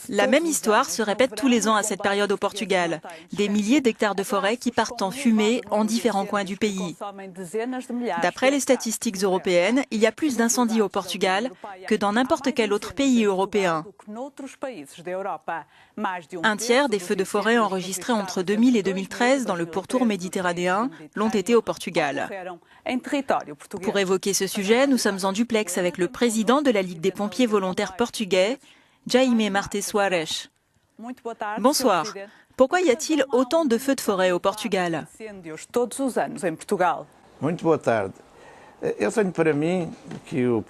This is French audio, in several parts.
La même histoire se répète tous les ans à cette période au Portugal. Des milliers d'hectares de forêt qui partent en fumée en différents coins du pays. D'après les statistiques européennes, il y a plus d'incendies au Portugal que dans n'importe quel autre pays européen. Un tiers des feux de forêt enregistrés entre 2000 et 2013 dans le pourtour méditerranéen l'ont été au Portugal. Pour évoquer ce sujet, nous sommes en duplex avec le président de la Ligue des pompiers volontaires portugais, Jaime Martins Soares. Bonsoir. Pourquoi y a-t-il autant de feux de forêt au Portugal?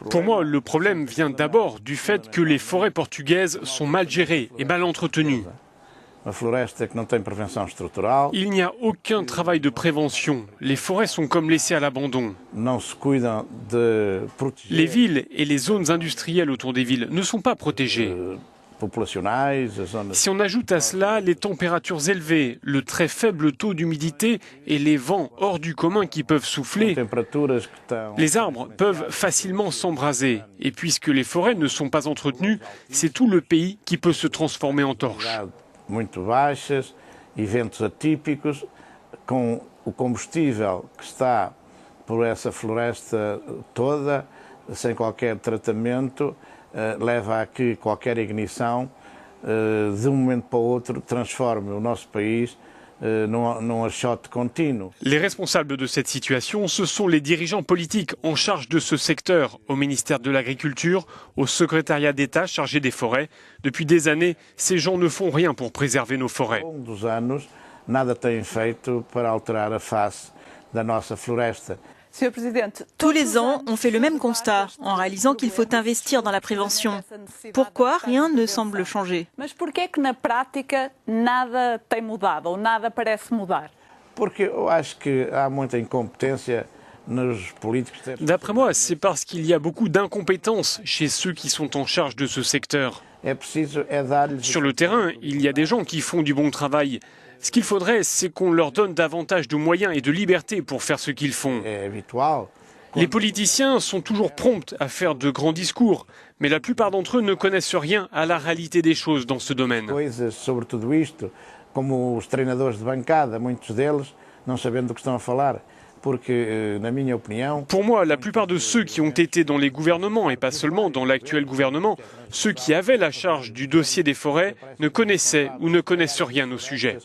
Pour moi, le problème vient d'abord du fait que les forêts portugaises sont mal gérées et mal entretenues. Il n'y a aucun travail de prévention. Les forêts sont comme laissées à l'abandon. Les villes et les zones industrielles autour des villes ne sont pas protégées. Si on ajoute à cela les températures élevées, le très faible taux d'humidité et les vents hors du commun qui peuvent souffler, les arbres peuvent facilement s'embraser. Et puisque les forêts ne sont pas entretenues, c'est tout le pays qui peut se transformer en torche. Muito baixas, eventos atípicos, com o combustível que está por essa floresta toda, sem qualquer tratamento, leva a que qualquer ignição, de um momento para o outro, transforme o nosso país num achote contínuo. Les responsables de cette situation, ce sont les dirigeants politiques en charge de ce secteur, au ministère de l'Agriculture, au secrétariat d'État chargé des forêts. Depuis des années, ces gens ne font rien pour préserver nos forêts. Ao longo dos anos, nada têm feito para alterar a face da nossa floresta. Tous les ans, on fait le même constat en réalisant qu'il faut investir dans la prévention. Pourquoi rien ne semble changer? Porque eu acho que há muita incompetência nos políticos. D'après moi, c'est parce qu'il y a beaucoup d'incompétence chez ceux qui sont en charge de ce secteur. Sur le terrain, il y a des gens qui font du bon travail. Ce qu'il faudrait, c'est qu'on leur donne davantage de moyens et de liberté pour faire ce qu'ils font. Les politiciens sont toujours prompts à faire de grands discours, mais la plupart d'entre eux ne connaissent rien à la réalité des choses dans ce domaine. Sobre tudo isto, como os treinadores de bancada, muitos deles não sabendo do que estão a falar. Pour moi, la plupart de ceux qui ont été dans les gouvernements, et pas seulement dans l'actuel gouvernement, ceux qui avaient la charge du dossier des forêts, ne connaissaient ou ne connaissent rien au sujet.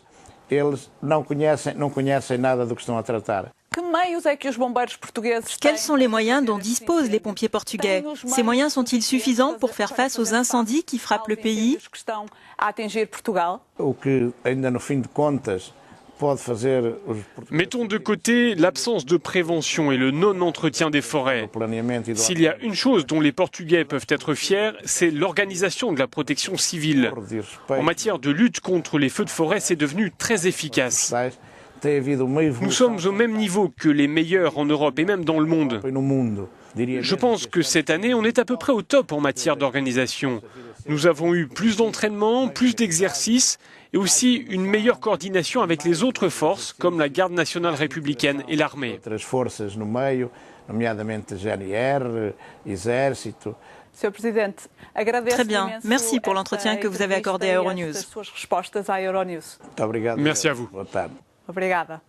Eles não conhecem nada do que estão a tratar. Quels sont les moyens dont disposent les pompiers portugais? Ces moyens sont-ils suffisants pour faire face aux incendies qui frappent le pays? O que ainda no fim de contas pode fazer Mettons de côté l'absence de prévention et le non-entretien des forêts. S'il y a une chose dont les Portugais peuvent être fiers, c'est l'organisation de la protection civile. En matière de lutte contre les feux de forêt, c'est devenu très efficace. Nous sommes au même niveau que les meilleurs en Europe et même dans le monde. Je pense que cette année, on est à peu près au top en matière d'organisation. Nous avons eu plus d'entraînement, plus d'exercices et aussi une meilleure coordination avec les autres forces comme la Garde nationale républicaine et l'armée. Très bien. Merci pour l'entretien que vous avez accordé à Euronews. Merci à vous. Obrigada.